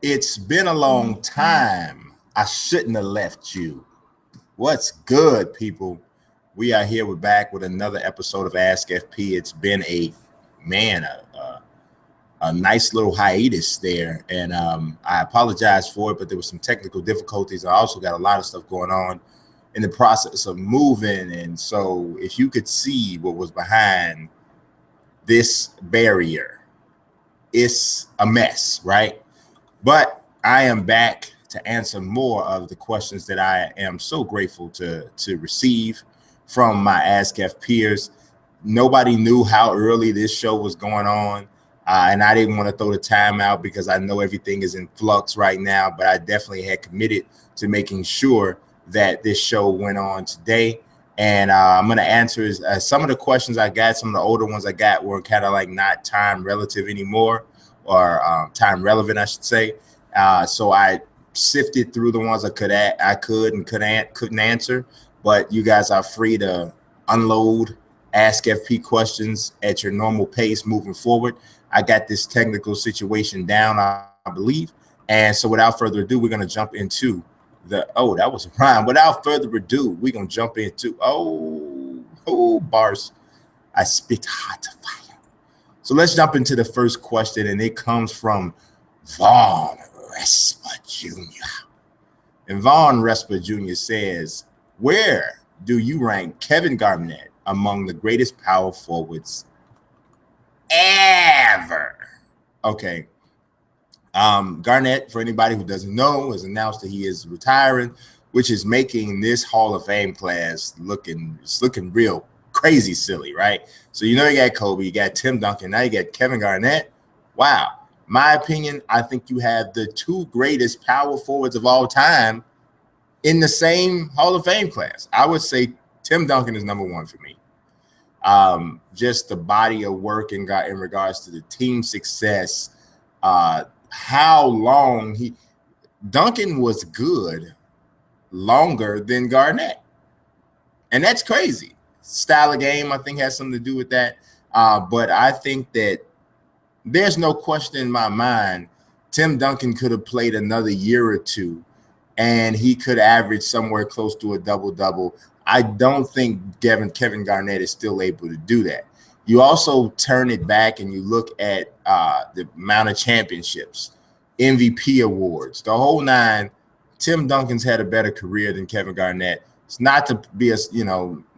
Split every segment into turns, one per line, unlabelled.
It's been a long time. I shouldn't have left you. What's good, people? We are here. We're back with another episode of Ask FP. It's been a nice little hiatus there, and I apologize for it. But there was some technical difficulties. I also got a lot of stuff going on in the process of moving, and so if you could see what was behind this barrier, it's a mess, right? But I am back to answer more of the questions that I am so grateful to receive from my Ask F peers. Nobody knew how early this show was going on, and I didn't want to throw the time out because I know everything is in flux right now, but I definitely had committed to making sure that this show went on today. And I'm going to answer some of the questions I got. Some of the older ones I got were kind of like not time relative anymore, or time relevant, I should say. So I sifted through the ones I could and couldn't answer. But you guys are free to unload Ask FP questions at your normal pace moving forward. I got this technical situation down, I believe. And so without further ado, we're going to jump into that was a rhyme. Without further ado, we're going to jump into, bars. I spit hot fire. So let's jump into the first question, and it comes from Vaughn Respa Jr. And Vaughn Respa Jr. says, where do you rank Kevin Garnett among the greatest power forwards ever? Okay. Garnett, for anybody who doesn't know, has announced that he is retiring, which is making this Hall of Fame class looking real crazy silly, right? So you got Kobe, you got Tim Duncan, now you got Kevin Garnett. Wow. My opinion, I think you have the two greatest power forwards of all time in the same Hall of Fame class. I would say Tim Duncan is number one for me. Just the body of work in regards to the team success, how long Duncan was good longer than Garnett. And that's crazy. Style of game, I think, has something to do with that. But I think that there's no question in my mind Tim Duncan could have played another year or two, and he could average somewhere close to a double-double. I don't think Kevin Garnett is still able to do that. You also turn it back and you look at the amount of championships, MVP awards, the whole nine. Tim Duncan's had a better career than Kevin Garnett. It's not to be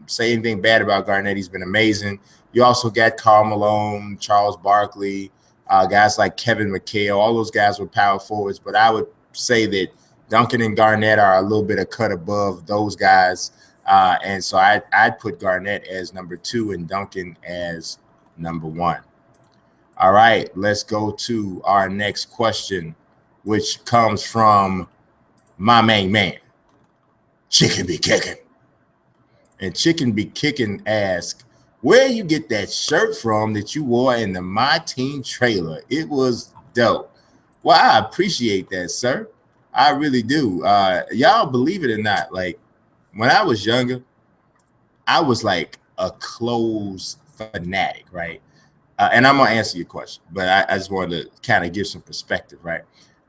say anything bad about Garnett. He's been amazing. You also got Karl Malone, Charles Barkley, guys like Kevin McHale. All those guys were power forwards, but I would say that Duncan and Garnett are a little bit of cut above those guys. And so I'd put Garnett as number two and Duncan as number one. All right, let's go to our next question, which comes from my main man, Chicken Be Kicking. And Chicken Be Kicking asks, where you get that shirt from that you wore in the My Team trailer? It was dope. Well, I appreciate that, sir. I really do. Y'all believe it or not, like, when I was younger, I was like a clothes fanatic, right? And I'm going to answer your question, but I just wanted to kind of give some perspective, right?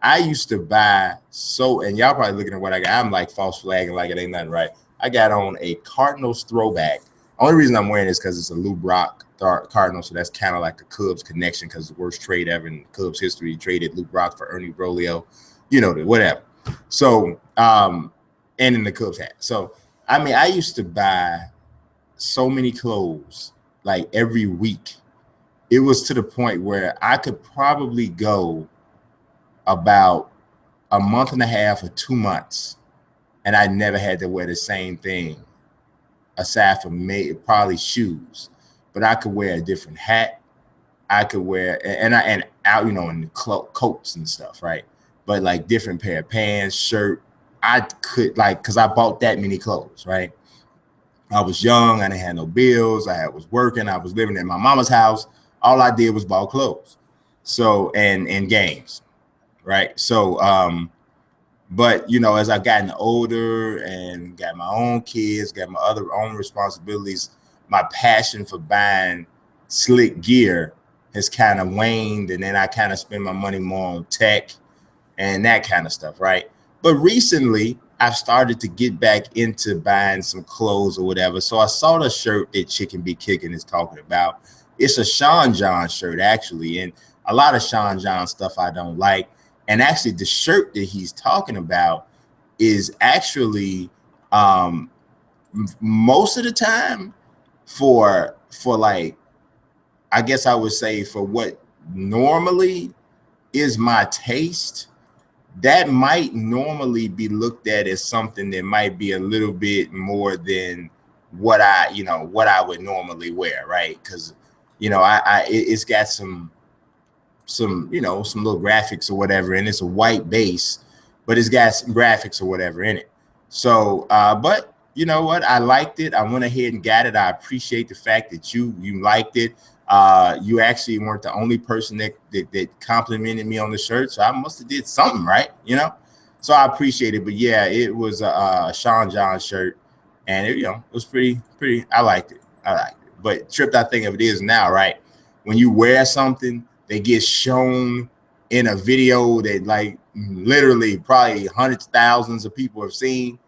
I used to buy and y'all probably looking at what I got. I'm like false flagging like it ain't nothing, right? I got on a Cardinals throwback. Only reason I'm wearing it is because it's a Lou Brock Cardinal, so that's kind of like a Cubs connection because the worst trade ever in Cubs history. He traded Lou Brock for Ernie Broglio, whatever. So, and in the Cubs hat. So, I mean, I used to buy so many clothes like every week. It was to the point where I could probably go about a month and a half or 2 months, and I never had to wear the same thing aside from probably shoes. But I could wear a different hat. I could wear and out, in coats and stuff, right? But like different pair of pants, shirt. I could because I bought that many clothes, right? I was young. I didn't have no bills. I was working. I was living in my mama's house. All I did was buy clothes. So, and games, right? So, but, as I've gotten older and got my own kids, got my own responsibilities, my passion for buying slick gear has kind of waned. And then I kind of spend my money more on tech and that kind of stuff, right? But recently, I've started to get back into buying some clothes or whatever. So I saw the shirt that Chicken Be Kicking is talking about. It's a Sean John shirt, actually. And a lot of Sean John stuff I don't like. And actually, the shirt that he's talking about is actually most of the time for like, I guess I would say for what normally is my taste, that might normally be looked at as something that might be a little bit more than what I would normally wear, right? Because it's got some some little graphics or whatever, and it's a white base, but it's got some graphics or whatever in it. So but you know what, I liked it. I went ahead and got it. I appreciate the fact that you liked it. You actually weren't the only person that complimented me on the shirt, so I must have did something right, so I appreciate it. But yeah, it was a Sean John shirt, and it was pretty. I liked it. But tripped I think of it is now, right? When you wear something that gets shown in a video that like literally probably hundreds of thousands of people have seen,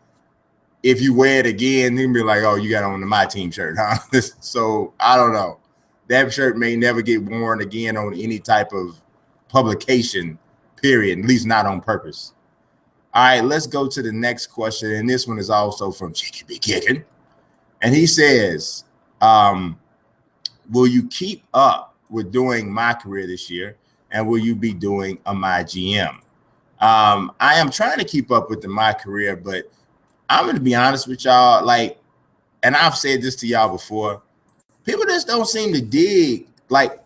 if you wear it again, they're gonna be like, oh, you got on the My Team shirt, huh? So I don't know. That shirt may never get worn again on any type of publication, period, at least not on purpose. All right, let's go to the next question. And this one is also from Chicken Be Kicking. And he says, will you keep up with doing my career this year? And will you be doing a My GM? I am trying to keep up with the My career, but I'm going to be honest with y'all. Like, and I've said this to y'all before, people just don't seem to dig. Like,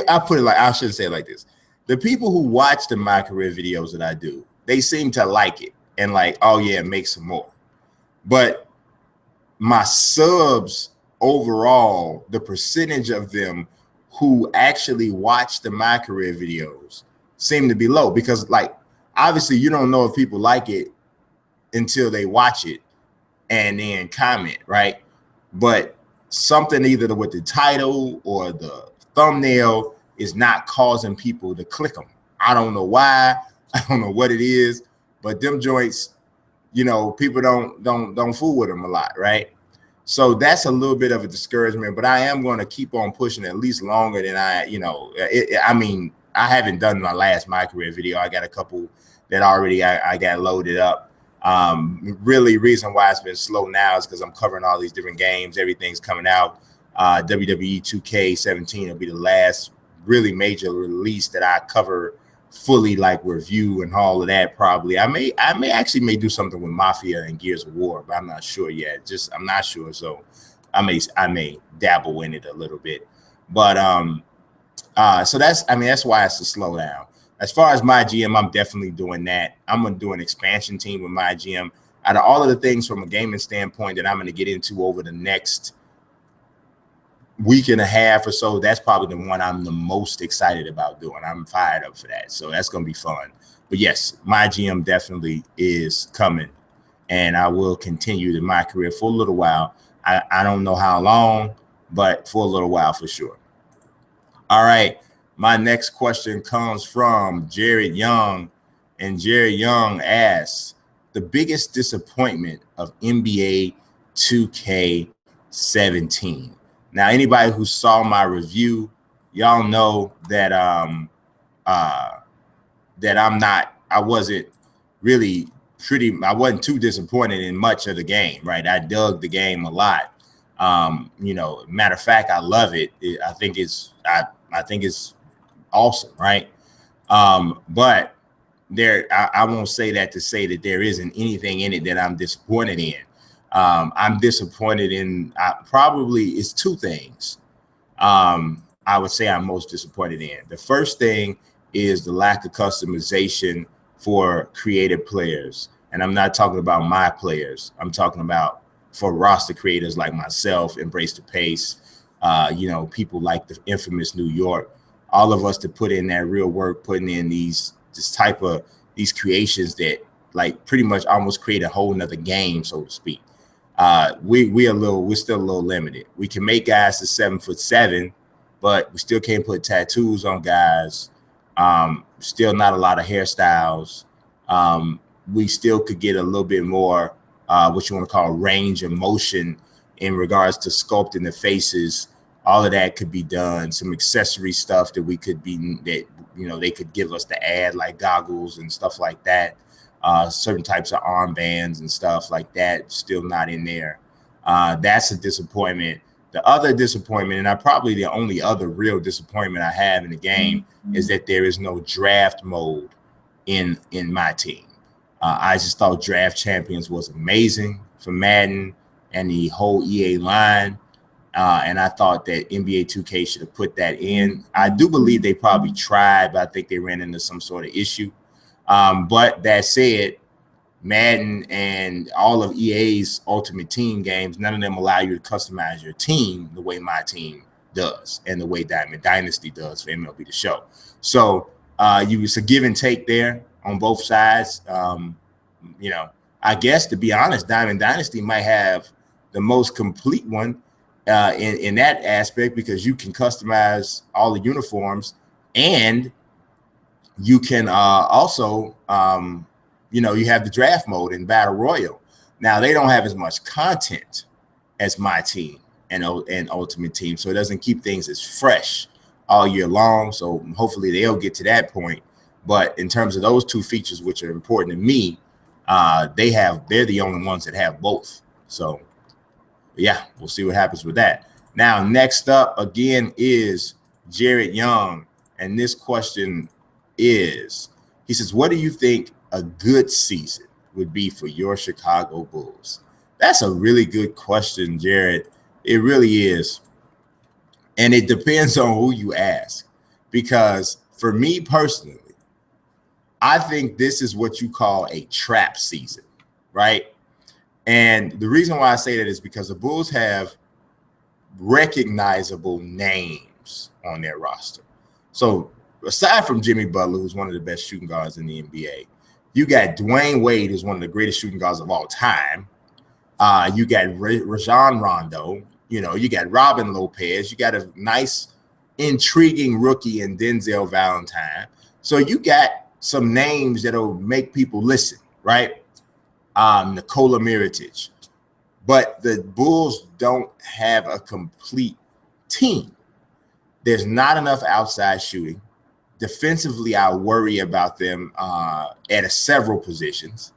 I put it like, I shouldn't say it like this. The people who watch the My Career videos that I do, they seem to like it and like, oh yeah, make some more. But my subs overall, the percentage of them who actually watch the My Career videos seem to be low, because like, obviously you don't know if people like it until they watch it and then comment, right? But something either with the title or the thumbnail is not causing people to click them. I don't know why. I don't know what it is, but them joints, people don't fool with them a lot, right? So that's a little bit of a discouragement, but I am going to keep on pushing at least longer than I haven't done my last My Career video. I got a couple that already I got loaded up. Really reason why it's been slow now is because I'm covering all these different games. Everything's coming out. WWE 2K17 will be the last really major release that I cover fully, like review and all of that. Probably I may actually do something with Mafia and Gears of War, but I'm not sure yet. I'm not sure, so I may dabble in it a little bit. But so that's why it's a slowdown. As far as My GM, I'm definitely doing that. I'm going to do an expansion team with My GM. Out of all of the things from a gaming standpoint that I'm going to get into over the next week and a half or so, that's probably the one I'm the most excited about doing. I'm fired up for that. So that's going to be fun. But yes, My GM definitely is coming, and I will continue to My Career for a little while. I don't know how long, but for a little while for sure. All right. My next question comes from Jared Young, and Jared Young asks, the biggest disappointment of NBA 2K17. Now, anybody who saw my review, y'all know that I wasn't too disappointed in much of the game, right? I dug the game a lot. Matter of fact, I love it. I think it's awesome, right? But I won't say that to say that there isn't anything in it that I'm disappointed in. I'm disappointed in probably it's two things. I would say I'm most disappointed in. The first thing is the lack of customization for creative players, and I'm not talking about my players. I'm talking about for roster creators like myself, Embrace the Pace. People like the infamous New York. All of us to put in that real work, putting in these creations that like pretty much almost create a whole nother game, so to speak. We're still a little limited. We can make guys to 7'7", but we still can't put tattoos on guys. Still not a lot of hairstyles. We still could get a little bit more, what you want to call range of motion in regards to sculpting the faces. All of that could be done. Some accessory stuff that we could be, that, you know, they could give us to add, like goggles and stuff like that. Certain types of armbands and stuff like that, still not in there. That's a disappointment. The other disappointment, and probably the only other real disappointment I have in the game, is that there is no draft mode in my team. I just thought Draft Champions was amazing for Madden and the whole EA line. And I thought that NBA 2K should have put that in. I do believe they probably tried, but I think they ran into some sort of issue. But that said, Madden and all of EA's Ultimate Team games, none of them allow you to customize your team the way my team does and the way Diamond Dynasty does for MLB The Show. So it's a give and take there on both sides. You know, I guess, to be honest, Diamond Dynasty might have the most complete one in that aspect, because you can customize all the uniforms, and you can also, you know, you have the draft mode in Battle Royale. Now, they don't have as much content as my team and Ultimate Team, so it doesn't keep things as fresh all year long. So hopefully they'll get to that point. But in terms of those two features, which are important to me, they're the only ones that have both. So yeah, we'll see what happens with that. Now, next up again is Jared Young. And this question is, he says, what do you think a good season would be for your Chicago Bulls? That's a really good question, Jared. It really is. And it depends on who you ask, because for me personally, I think this is what you call a trap season, right? And the reason why I say that is because the Bulls have recognizable names on their roster. So aside from Jimmy Butler, who's one of the best shooting guards in the NBA, you got Dwayne Wade, who's one of the greatest shooting guards of all time. You got Rajon Rondo. You know, you got Robin Lopez. You got a nice, intriguing rookie in Denzel Valentine. So you got some names that'll make people listen, right? Nikola Mirotic. But the Bulls don't have a complete team. There's not enough outside shooting. Defensively, I worry about them at several positions.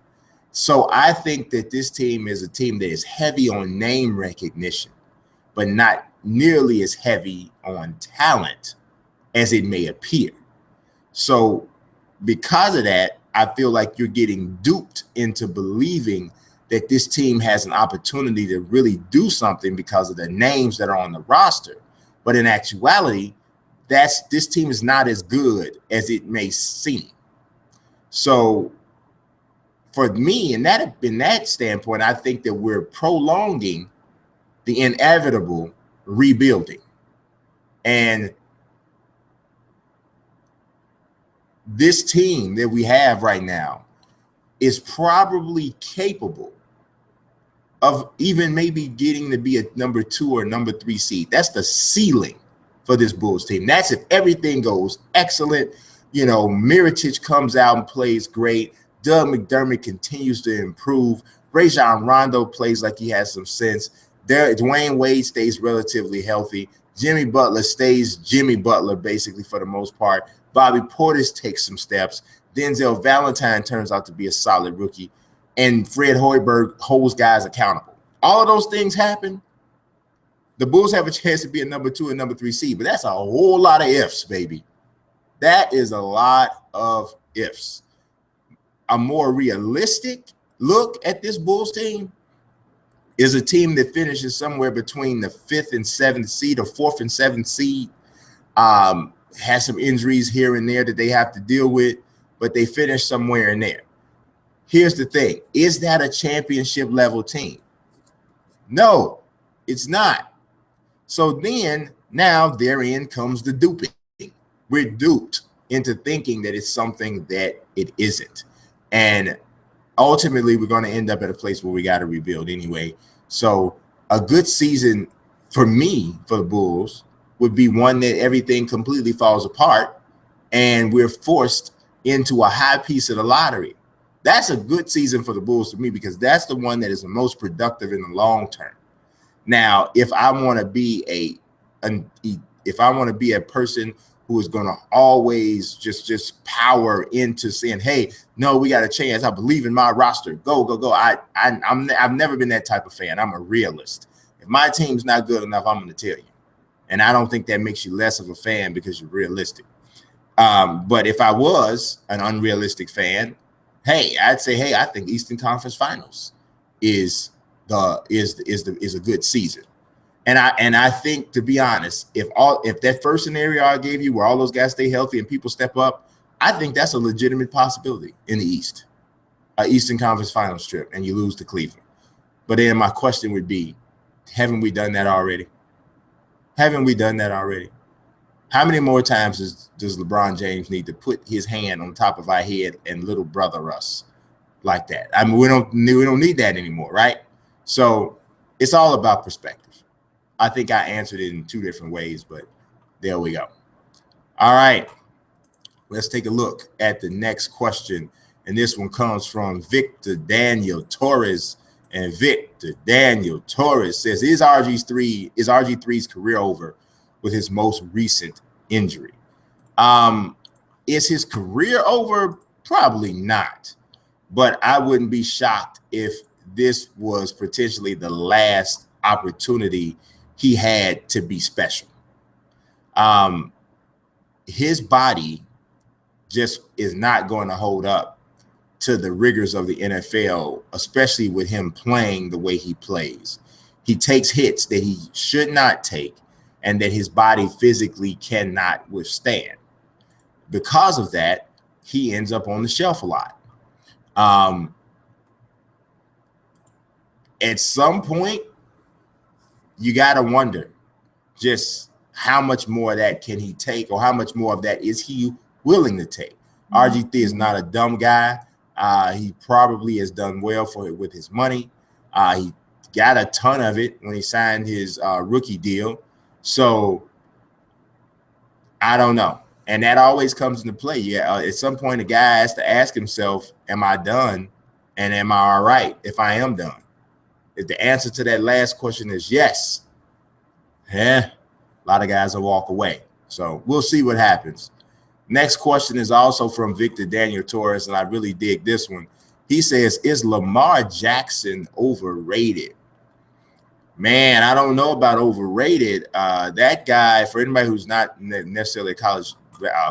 So I think that this team is a team that is heavy on name recognition, but not nearly as heavy on talent as it may appear. So because of that, I feel like you're getting duped into believing that this team has an opportunity to really do something because of the names that are on the roster. But in actuality, this team is not as good as it may seem. So for me, in that standpoint, I think that we're prolonging the inevitable rebuilding. And this team that we have right now is probably capable of even maybe getting to be a number 2 or number 3 seed. That's the ceiling for this Bulls team. That's if everything goes excellent. You know, Mirotic comes out and plays great. Doug McDermott continues to improve. Rajon Rondo plays like he has some sense. Dwayne Wade stays relatively healthy. Jimmy Butler stays Jimmy Butler basically for the most part. Bobby Portis takes some steps. Denzel Valentine turns out to be a solid rookie. And Fred Hoiberg holds guys accountable. All of those things happen. The Bulls have a chance to be a number 2 and number 3 seed, but that's a whole lot of ifs, baby. That is a lot of ifs. A more realistic look at this Bulls team is a team that finishes somewhere between the 5th and 7th seed or 4th and 7th seed. Has some injuries here and there that they have to deal with, but they finish somewhere in there. Here's the thing. Is that a championship level team? No, it's not. So then now therein comes the duping. We're duped into thinking that it's something that it isn't. And ultimately, we're going to end up at a place where we got to rebuild anyway. So a good season for me, for the Bulls, would be one that everything completely falls apart and we're forced into a high piece of the lottery. That's a good season for the Bulls to me, because that's the one that is the most productive in the long term. Now, if I want to be a person who is going to always just power into saying, hey, no, we got a chance. I believe in my roster. Go, go, go. I've never been that type of fan. I'm a realist. If my team's not good enough, I'm going to tell you. And I don't think that makes you less of a fan because you're realistic. But if I was an unrealistic fan, hey, I'd say, hey, I think Eastern Conference Finals is a good season. And I think, to be honest, if that first scenario I gave you, where all those guys stay healthy and people step up, I think that's a legitimate possibility in the East, Eastern Conference Finals trip, and you lose to Cleveland. But then my question would be, haven't we done that already? Haven't we done that already? How many more times does LeBron James need to put his hand on top of our head and little brother us like that? I mean, we don't need that anymore, right? So it's all about perspective. I think I answered it in two different ways, but there we go. All right, let's take a look at the next question. And this one comes from Victor Daniel Torres. And Victor Daniel Torres says, is RG3's career over with his most recent injury? Is his career over? Probably not. But I wouldn't be shocked if this was potentially the last opportunity he had to be special. His body just is not going to hold up to the rigors of the NFL, especially with him playing the way he plays. He takes hits that he should not take and that his body physically cannot withstand. Because of that, he ends up on the shelf a lot. At some point, you got to wonder just how much more of that can he take, or how much more of that is he willing to take. RG3 is not a dumb guy. He probably has done well with his money. He got a ton of it when he signed his rookie deal. So I don't know. And that always comes into play. Yeah, at some point, a guy has to ask himself, am I done? And am I all right if I am done? If the answer to that last question is yes, a lot of guys will walk away. So we'll see what happens. Next question is also from Victor Daniel Torres, and I really dig this one. He says, is Lamar Jackson overrated? Man, I don't know about overrated. That guy, for anybody who's not necessarily a college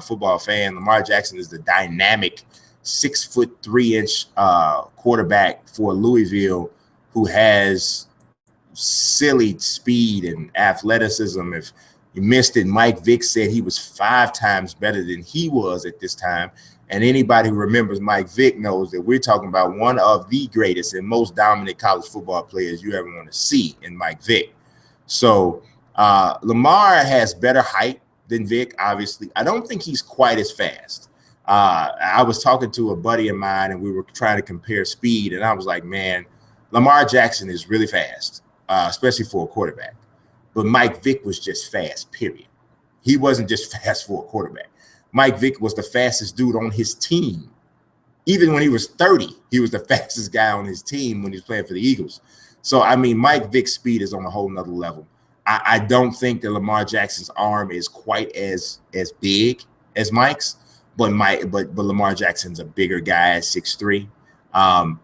football fan, Lamar Jackson is the dynamic 6'3" quarterback for Louisville, who has silly speed and athleticism. If you missed it, Mike Vick said he was 5 times better than he was at this time. And anybody who remembers Mike Vick knows that we're talking about one of the greatest and most dominant college football players you ever want to see in Mike Vick. So Lamar has better height than Vick, obviously. I don't think he's quite as fast. I was talking to a buddy of mine, and we were trying to compare speed, and I was like, man, Lamar Jackson is really fast, especially for a quarterback. But Mike Vick was just fast, period. He wasn't just fast for a quarterback. Mike Vick was the fastest dude on his team. Even when he was 30, he was the fastest guy on his team when he was playing for the Eagles. So, I mean, Mike Vick's speed is on a whole nother level. I don't think that Lamar Jackson's arm is quite as big as Mike's, but Lamar Jackson's a bigger guy at 6'3".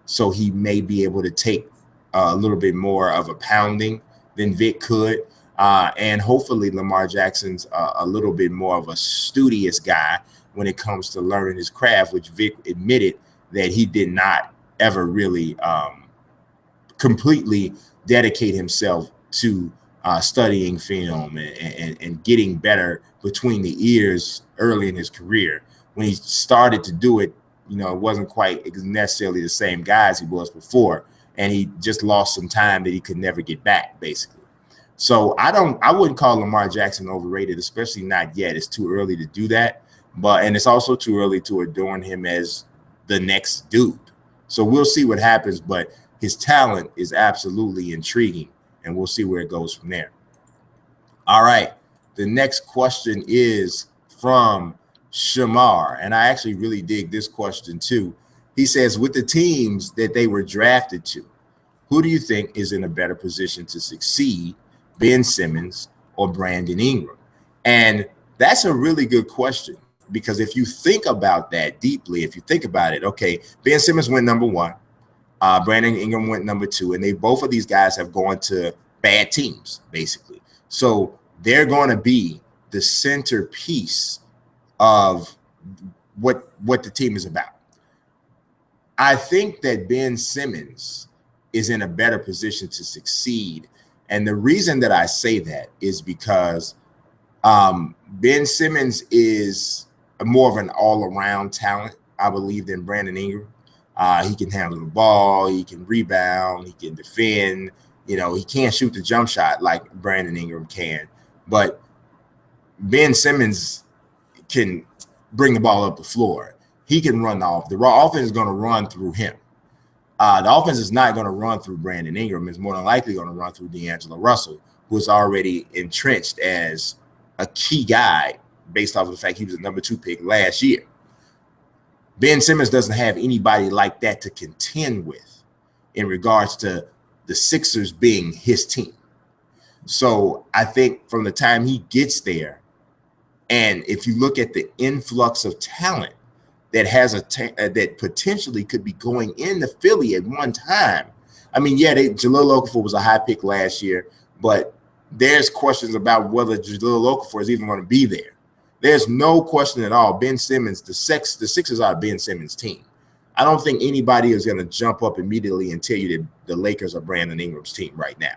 So he may be able to take a little bit more of a pounding than Vick could. And hopefully Lamar Jackson's a little bit more of a studious guy when it comes to learning his craft, which Vick admitted that he did not ever really completely dedicate himself to studying film and getting better between the ears early in his career. When he started to do it, you know, it wasn't quite necessarily the same guy as he was before, and he just lost some time that he could never get back, basically. So I wouldn't call Lamar Jackson overrated, especially not yet. It's too early to do that, and it's also too early to adorn him as the next dude. So we'll see what happens, but his talent is absolutely intriguing, and we'll see where it goes from there. All right, the next question is from Shamar, and I actually really dig this question too. He says, with the teams that they were drafted to, who do you think is in a better position to succeed, Ben Simmons or Brandon Ingram? And that's a really good question, because if you think about that deeply, if you think about it, okay, Ben Simmons went number one, Brandon Ingram went number two, and both of these guys have gone to bad teams, basically. So they're going to be the centerpiece of what the team is about. I think that Ben Simmons is in a better position to succeed. And the reason that I say that is because Ben Simmons is more of an all-around talent, I believe, than Brandon Ingram. He can handle the ball, he can rebound, he can defend. You know, he can't shoot the jump shot like Brandon Ingram can. But Ben Simmons can bring the ball up the floor. He can run off. The raw offense is going to run through him. The offense is not going to run through Brandon Ingram. It's more than likely going to run through D'Angelo Russell, who is already entrenched as a key guy based off of the fact he was the number 2 pick last year. Ben Simmons doesn't have anybody like that to contend with in regards to the Sixers being his team. So I think from the time he gets there, and if you look at the influx of talent that has that potentially could be going into Philly at one time. I mean, yeah, Jahlil Okafor was a high pick last year, but there's questions about whether Jahlil Okafor is even going to be there. There's no question at all. Ben Simmons, the Sixers are Ben Simmons' team. I don't think anybody is going to jump up immediately and tell you that the Lakers are Brandon Ingram's team right now.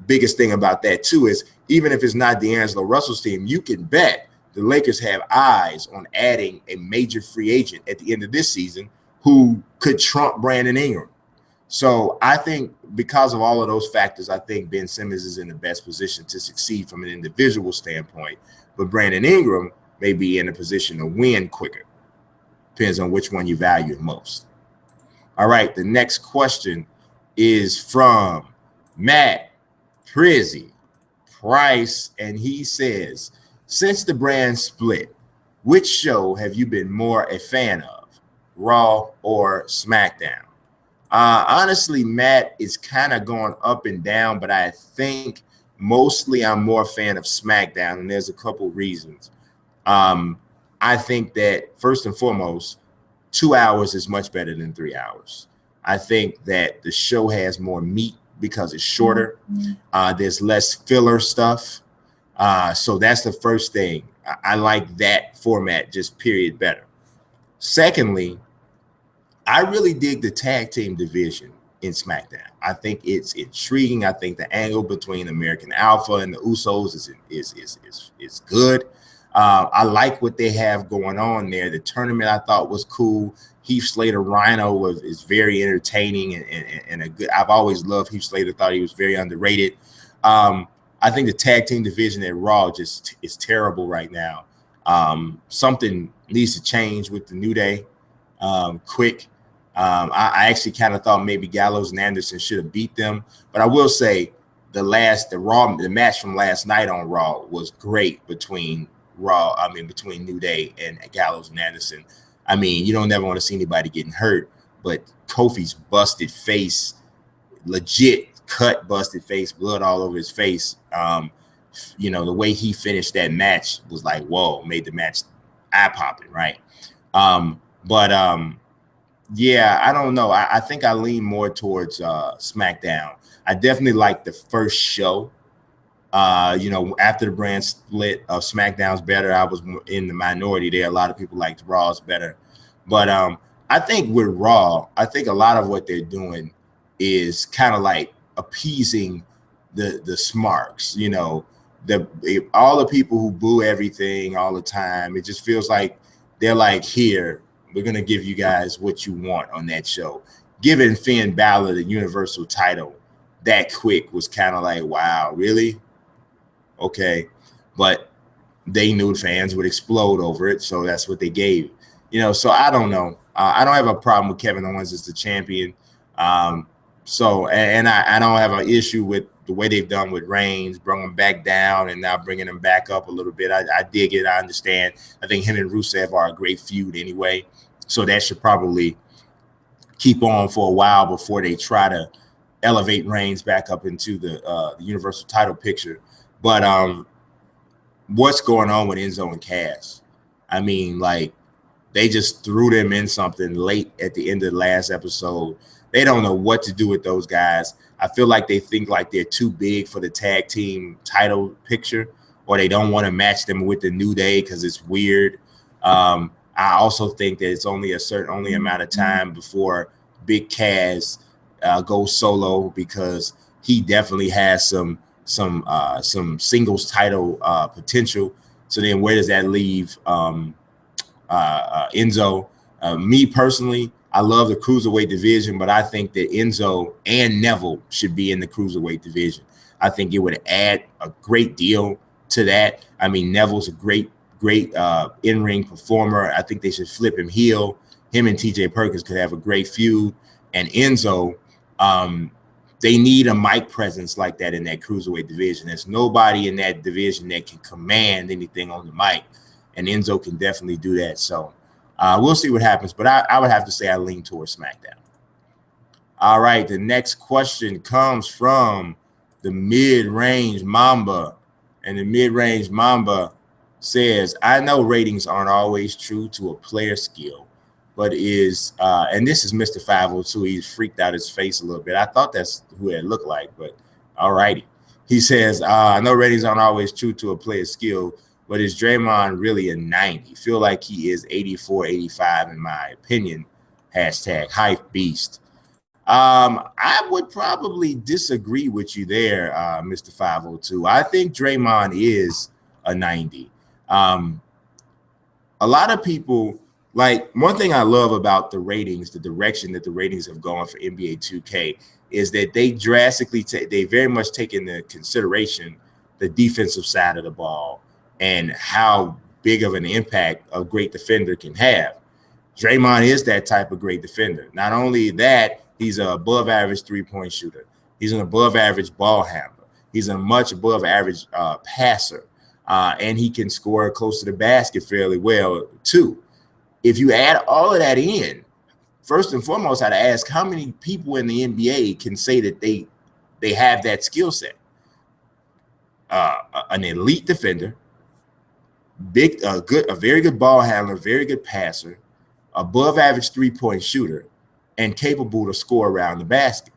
Biggest thing about that, too, is even if it's not D'Angelo Russell's team, you can bet the Lakers have eyes on adding a major free agent at the end of this season who could trump Brandon Ingram. So I think because of all of those factors, I think Ben Simmons is in the best position to succeed from an individual standpoint. But Brandon Ingram may be in a position to win quicker. Depends on which one you value most. All right, the next question is from Matt Prizzy Price, and he says, since the brand split, which show have you been more a fan of, Raw or SmackDown? Honestly, Matt, is kind of going up and down, but I think mostly I'm more a fan of SmackDown, and there's a couple reasons. I think that first and foremost, 2 hours is much better than 3 hours. I think that the show has more meat because it's shorter. There's less filler stuff. So that's the first thing. I like that format, just period, better. Secondly, I really dig the tag team division in SmackDown. I think it's intriguing. I think the angle between American Alpha and the Usos is good. I like what they have going on there. The tournament I thought was cool. Heath Slater Rhino is very entertaining and a good. I've always loved Heath Slater. Thought he was very underrated. I think the tag team division at Raw just is terrible right now. Something needs to change with the New Day quick. I actually kind of thought maybe Gallows and Anderson should have beat them, but I will say the match from last night on Raw was great between New Day and Gallows and Anderson. I mean, you don't never want to see anybody getting hurt, but Kofi's busted face, legit cut, busted face, blood all over his face. The way he finished that match was like, whoa, made the match eye-popping, right? Yeah, I don't know. I think I lean more towards SmackDown. I definitely like the first show. After the brand split, SmackDown's better. I was in the minority there. A lot of people liked Raw's better. But I think with Raw, I think a lot of what they're doing is kind of like appeasing the smarks, all the people who boo everything all the time. It just feels like they're like, here, we're going to give you guys what you want on that show. Giving Finn Balor the Universal title that quick was kind of like, wow, really? Okay. But they knew fans would explode over it, so that's what they gave. So I don't know. I don't have a problem with Kevin Owens as the champion. I don't have an issue with the way they've done with Reigns, bring him back down and now bringing him back up a little bit. I dig it. I understand. I think him and Rusev are a great feud anyway. So that should probably keep on for a while before they try to elevate Reigns back up into the Universal title picture. But what's going on with Enzo and Cass? I mean, like, they just threw them in something late at the end of the last episode. They don't know what to do with those guys. I feel like they think like they're too big for the tag team title picture, or they don't want to match them with the New Day because it's weird. I also think that it's only amount of time before Big Cass goes solo, because he definitely has some singles title potential. So then where does that leave Enzo? Me personally, I love the cruiserweight division, but I think that Enzo and Neville should be in the cruiserweight division. I think it would add a great deal to that. I mean, Neville's a great in-ring performer. I think they should flip him heel. Him and TJ Perkins could have a great feud. And Enzo, they need a mic presence like that in that cruiserweight division. There's nobody in that division that can command anything on the mic, and Enzo can definitely do that. So we'll see what happens, but I would have to say I lean towards SmackDown. All right, the next question comes from the Mid-Range Mamba, and the Mid-Range Mamba says, I know ratings aren't always true to a player's skill, but is and this is Mr. 502. He's freaked out his face a little bit. I thought that's who it looked like, but all righty. He says, I know ratings aren't always true to a player's skill, but is Draymond really a 90? Feel like he is 84, 85 in my opinion. Hashtag hype beast. I would probably disagree with you there, Mr. 502. I think Draymond is a 90. A lot of people, like, one thing I love about the ratings, the direction that the ratings have gone for NBA 2K, is that they drastically they very much take into consideration the defensive side of the ball and how big of an impact a great defender can have. Draymond is that type of great defender. Not only that, he's an above average three-point shooter. He's an above average ball handler. He's a much above average passer. And he can score close to the basket fairly well too. If you add all of that in, first and foremost, I'd ask how many people in the NBA can say that they have that skill set. An elite defender, a very good ball handler, very good passer, above average three-point shooter, and capable to score around the basket.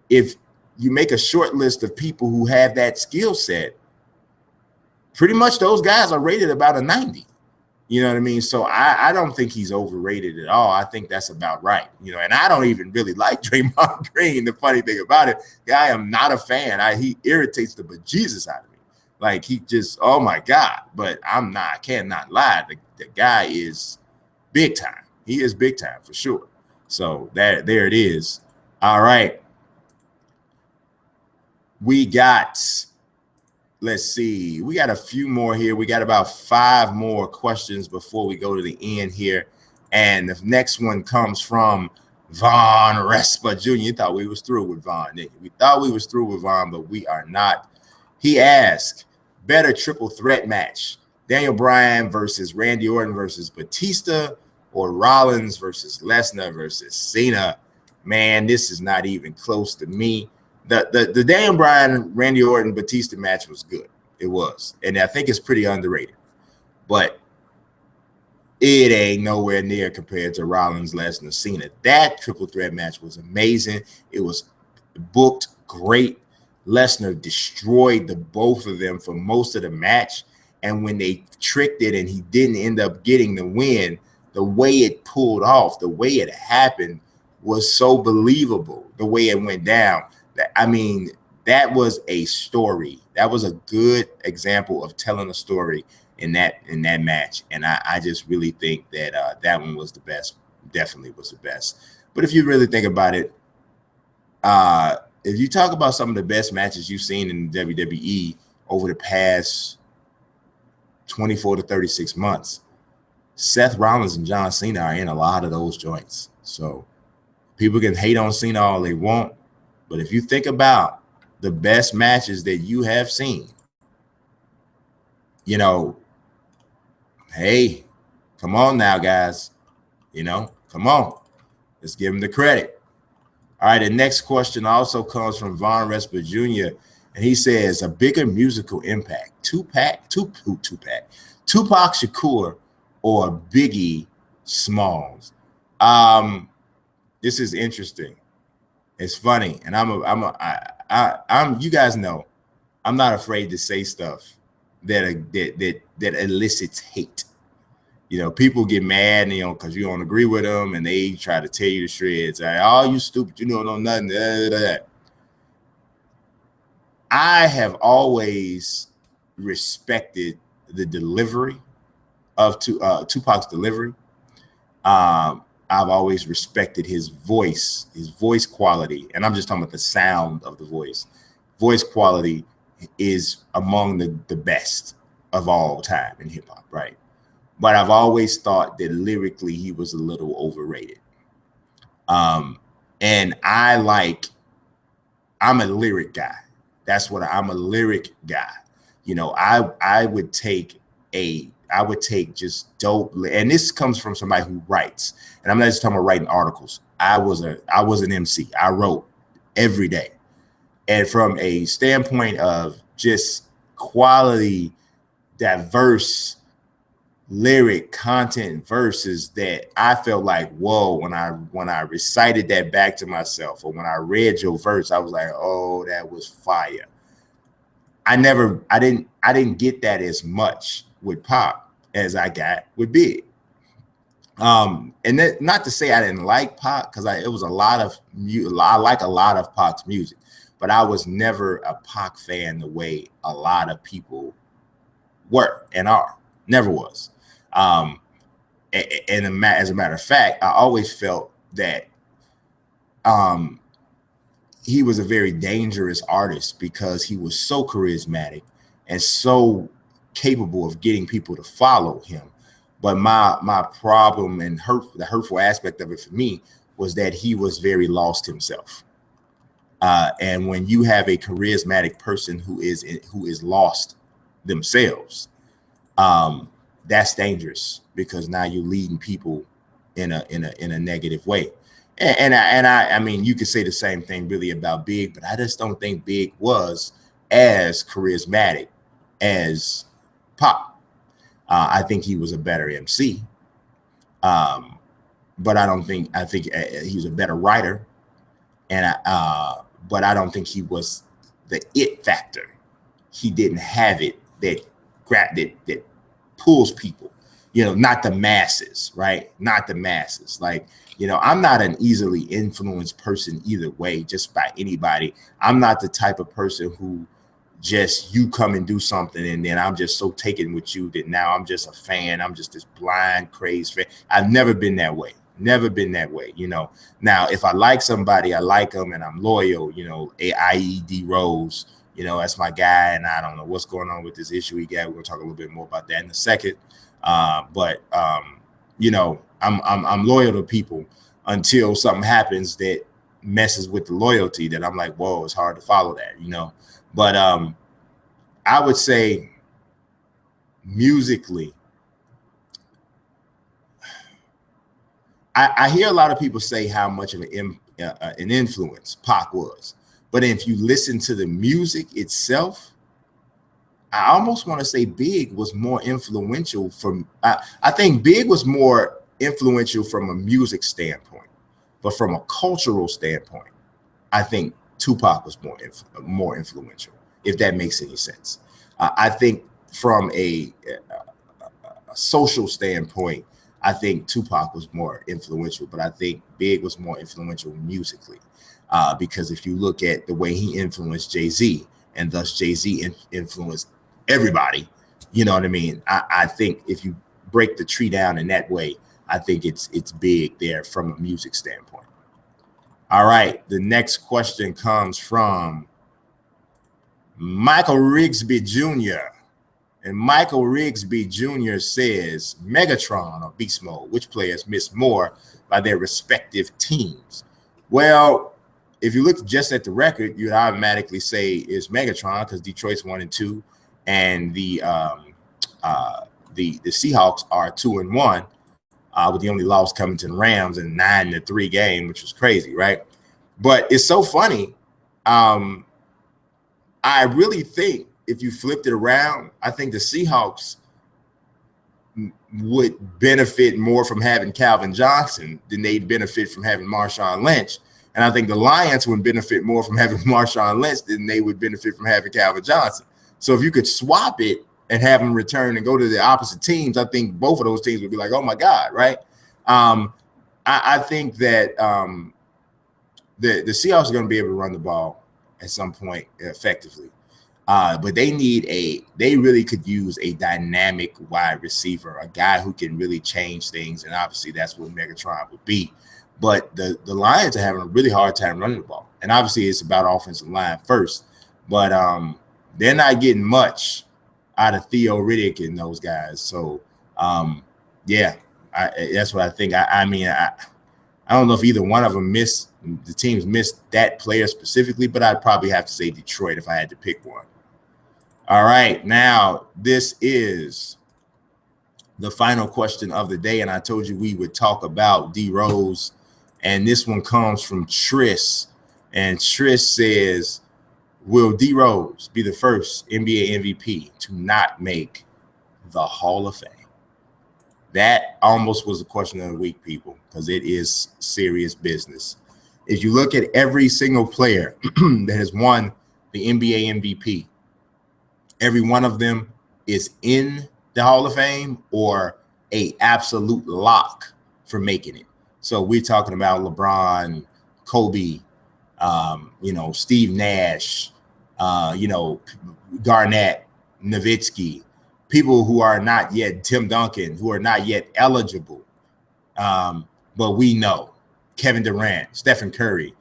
If you make a short list of people who have that skill set, pretty much those guys are rated about a 90. You know what I mean? So I don't think he's overrated at all. I think that's about right. You know, and I don't even really like Draymond Green. The funny thing about it, I am not a fan. He irritates the bejesus out of me. Like, he just, oh my God. But I cannot lie. The guy is big time. He is big time for sure. So there it is. All right. We got, let's see, we got a few more here. We got about 5 more questions before we go to the end here. And the next one comes from Von Respa Jr. You thought we was through with Von, didn't you? We thought we was through with Von, but we are not. He asked, better triple threat match, Daniel Bryan versus Randy Orton versus Batista, or Rollins versus Lesnar versus Cena? Man, this is not even close to me. The Daniel Bryan, Randy Orton, Batista match was good. It was. And I think it's pretty underrated. But it ain't nowhere near compared to Rollins, Lesnar, Cena. That triple threat match was amazing. It was booked great. Lesnar destroyed the both of them for most of the match. And when they tricked it and he didn't end up getting the win, the way it pulled off, the way it happened was so believable, the way it went down. I mean, that was a story. That was a good example of telling a story in that match. And I just really think that that one was the best, definitely was the best. But if you really think about it, if you talk about some of the best matches you've seen in WWE over the past 24 to 36 months, Seth Rollins and John Cena are in a lot of those joints. So people can hate on Cena all they want, but if you think about the best matches that you have seen, you know, hey, come on now, guys. You know, come on. Let's give him the credit. All right, the next question also comes from Von Resper Jr., and he says, a bigger musical impact, Tupac Shakur or Biggie Smalls? This is interesting. It's funny, and I'm you guys know, I'm not afraid to say stuff that elicits hate. You know, people get mad, you know, because you don't agree with them, and they try to tear you to shreds. Like, oh, you stupid, you don't know nothing. I have always respected the delivery of Tupac's delivery. I've always respected his voice quality, and I'm just talking about the sound of the voice. Voice quality is among the best of all time in hip hop, right? But I've always thought that lyrically he was a little overrated. And I'm a lyric guy. That's what I'm a lyric guy. You know, I would take just dope, and this comes from somebody who writes, and I'm not just talking about writing articles. I was an MC. I wrote every day. And from a standpoint of just quality, diverse lyric content verses, that I felt like, whoa, when I recited that back to myself, or when I read your verse, I was like, oh, that was fire. I didn't get that as much with Pop as I got with Big. And that, not to say I didn't like Pop, because it was a lot of I like a lot of Pac's music, but I was never a Pac fan the way a lot of people were and are. Never was. And as a matter of fact, I always felt that he was a very dangerous artist because he was so charismatic and so capable of getting people to follow him. But my problem and the hurtful aspect of it for me was that he was very lost himself. And when you have a charismatic person who is lost themselves, that's dangerous, because now you're leading people in a negative way. And I mean, you could say the same thing really about Big, but I just don't think Big was as charismatic as Pop. I think he was a better MC, but I think he was a better writer, and but I don't think he was the it factor. He didn't have it that pulls people, you know, not the masses, right? Not the masses. Like, you know, I'm not an easily influenced person either way, just by anybody. I'm not the type of person who just, you come and do something and then I'm just so taken with you that now I'm just a fan. I'm just this blind, crazed fan. I've never been that way. Never been that way, you know. Now, if I like somebody, I like them and I'm loyal, you know, i.e. DRose. You know, that's my guy, and I don't know what's going on with this issue he got. We're gonna talk a little bit more about that in a second. But you know, I'm loyal to people until something happens that messes with the loyalty, that I'm like, whoa, it's hard to follow that, you know. But I would say musically, I hear a lot of people say how much of an influence Pac was. But if you listen to the music itself, I almost want to say Big was more influential I think Big was more influential from a music standpoint, but from a cultural standpoint, I think Tupac was more influential, if that makes any sense. I think from a social standpoint, I think Tupac was more influential, but I think Big was more influential musically. Because if you look at the way he influenced Jay-Z, and thus Jay-Z influenced everybody, you know what I mean? I think if you break the tree down in that way, I think it's Big there from a music standpoint. All right, the next question comes from Michael Rigsby Jr. And Michael Rigsby Jr. says, Megatron or Beast Mode, which players miss more by their respective teams? Well, if you look just at the record, you'd automatically say it's Megatron because Detroit's 1-2, and the Seahawks are 2-1, with the only loss coming to the Rams in 9-3 game, which was crazy, right? But it's so funny. I really think if you flipped it around, I think the Seahawks would benefit more from having Calvin Johnson than they'd benefit from having Marshawn Lynch. And I think the Lions would benefit more from having Marshawn Lynch than they would benefit from having Calvin Johnson. So if you could swap it and have them return and go to the opposite teams, I think both of those teams would be like, oh my God, right? I think that the Seahawks are going to be able to run the ball at some point effectively. But they really could use a dynamic wide receiver, a guy who can really change things. And obviously that's what Megatron would be. But the Lions are having a really hard time running the ball. And obviously it's about offensive line first. But they're not getting much out of Theo Riddick and those guys. So, that's what I think. I don't know if either one of them the teams missed that player specifically, but I'd probably have to say Detroit if I had to pick one. All right, now this is the final question of the day, and I told you we would talk about DRose, and this one comes from Triss, and Triss says, will DRose be the first NBA MVP to not make the Hall of Fame? That almost was the question of the week, people, because it is serious business. If you look at every single player that has won the NBA MVP, every one of them is in the Hall of Fame or a absolute lock for making it. So we're talking about LeBron, Kobe, Steve Nash, Garnett, Nowitzki, people who are not yet, Tim Duncan, who are not yet eligible. But we know Kevin Durant, Stephen Curry,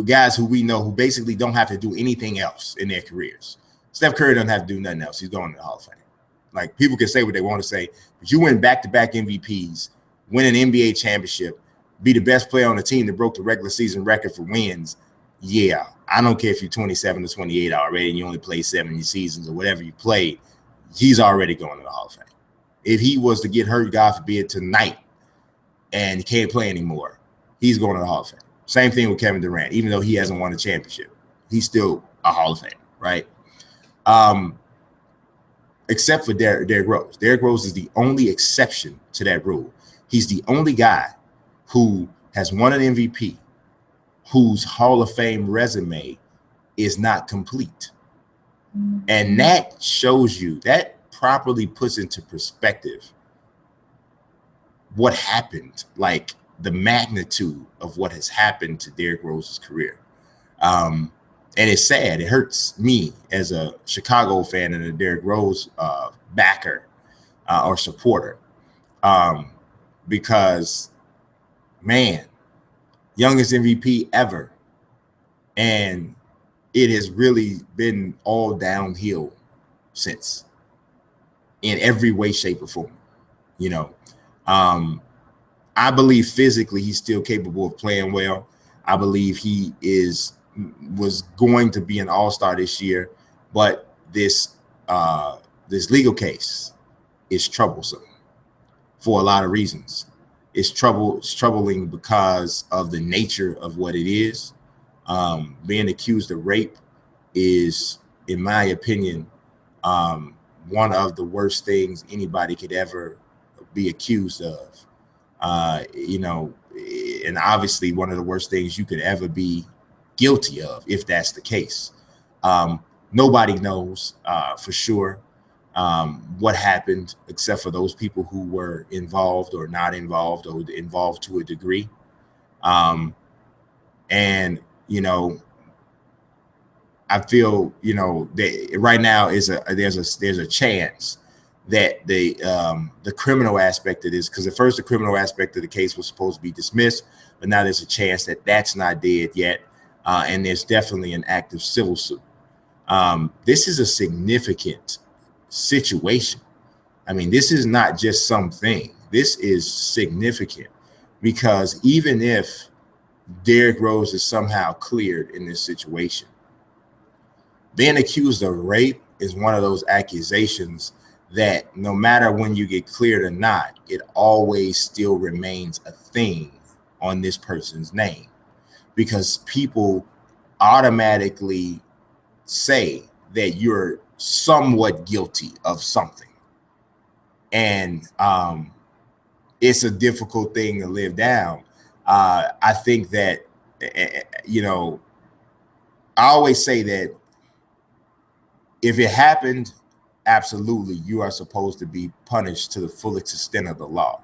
guys who we know who basically don't have to do anything else in their careers. Steph Curry doesn't have to do nothing else. He's going to the Hall of Fame. Like, people can say what they want to say, but you win back-to-back MVPs, win an NBA championship, be the best player on the team that broke the regular season record for wins. Yeah, I don't care if you're 27 to 28 already and you only play 70 seasons or whatever you played. He's already going to the Hall of Fame. If he was to get hurt, God forbid, tonight and he can't play anymore, he's going to the Hall of Fame. Same thing with Kevin Durant. Even though he hasn't won a championship, he's still a Hall of Fame, right? Except for Derrick Rose. Derrick Rose is the only exception to that rule. He's the only guy who has won an MVP whose Hall of Fame resume is not complete. And that shows you, that properly puts into perspective what happened, like the magnitude of what has happened to Derrick Rose's career. And it's sad. It hurts me as a Chicago fan and a Derrick Rose backer or supporter, because, man, youngest MVP ever. And it has really been all downhill since, in every way, shape, or form. I believe physically he's still capable of playing well. I believe he was going to be an all-star this year, but this legal case is troublesome for a lot of reasons. It's troubling because of the nature of what it is. Being accused of rape is, in my opinion, one of the worst things anybody could ever be accused of. And obviously one of the worst things you could ever be guilty of, if that's the case. Nobody knows for sure what happened, except for those people who were involved or not involved, or involved to a degree. I feel, that right now there's a chance that the criminal aspect of this, because at first the criminal aspect of the case was supposed to be dismissed, but now there's a chance that that's not dead yet. And there's definitely an active civil suit. This is a significant situation. I mean, this is not just something. This is significant, because even if Derrick Rose is somehow cleared in this situation. Being accused of rape is one of those accusations that no matter when you get cleared or not, it always still remains a thing on this person's name, because people automatically say that you're somewhat guilty of something. And it's a difficult thing to live down. I think that, you know, I always say that if it happened, absolutely, you are supposed to be punished to the fullest extent of the law.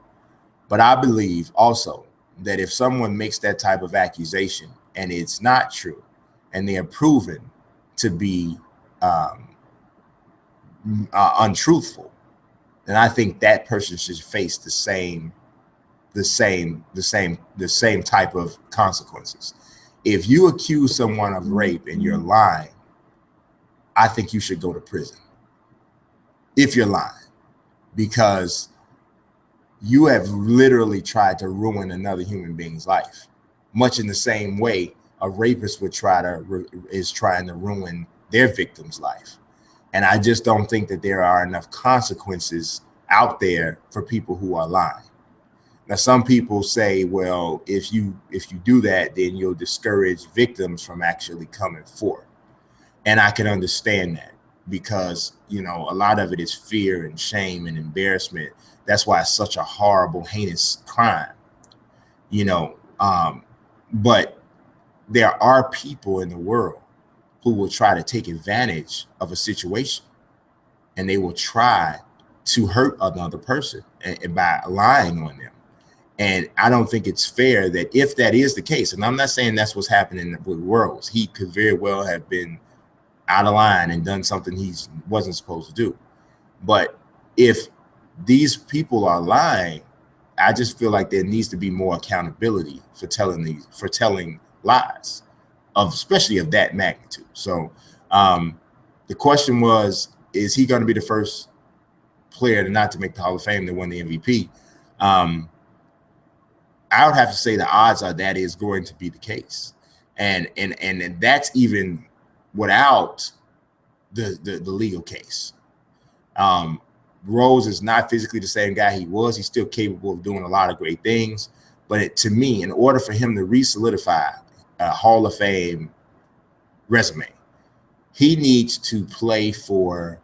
But I believe also that if someone makes that type of accusation and it's not true, and they are proven to be untruthful, then I think that person should face the same type of consequences. If you accuse someone of rape and you're lying, I think you should go to prison if you're lying, because you have literally tried to ruin another human being's life, much in the same way a rapist would is trying to ruin their victim's life. And I just don't think that there are enough consequences out there for people who are lying. Now, some people say, well, if you do that, then you'll discourage victims from actually coming forth. And I can understand that, because, you know, a lot of it is fear and shame and embarrassment. That's why it's such a horrible, heinous crime, you know. But there are people in the world who will try to take advantage of a situation, and they will try to hurt another person by lying on them. And I don't think it's fair that if that is the case, and I'm not saying that's what's happening with Rose, he could very well have been out of line and done something he wasn't supposed to do. But if these people are lying, I just feel like there needs to be more accountability for telling lies, especially of that magnitude. So the question was, is he going to be the first player not to make the Hall of Fame that won the MVP? I would have to say the odds are that is going to be the case, and that's even without the legal case. Rose is not physically the same guy he was. He's still capable of doing a lot of great things, but to me, in order for him to re-solidify a Hall of Fame resume, he needs to play for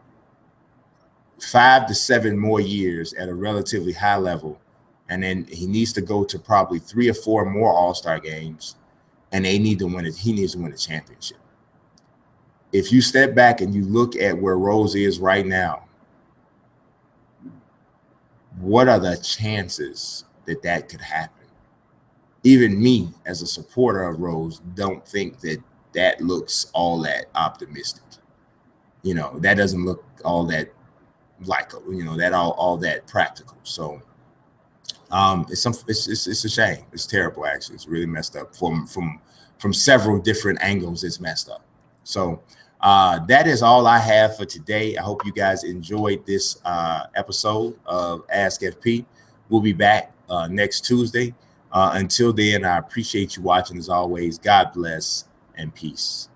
5 to 7 more years at a relatively high level. And then he needs to go to probably 3 or 4 more All-Star games, and they need to win it. He needs to win a championship. If you step back and you look at where Rose is right now, what are the chances that that could happen? Even me, as a supporter of Rose, don't think that that looks all that optimistic. You know, that doesn't look all that like, you know, that all that practical. So it's a shame. It's terrible, actually. It's really messed up from several different angles. It's messed up. So that is all I have for today. I hope you guys enjoyed this episode of Ask FP. We'll be back next Tuesday. Until then, I appreciate you watching as always. God bless and peace.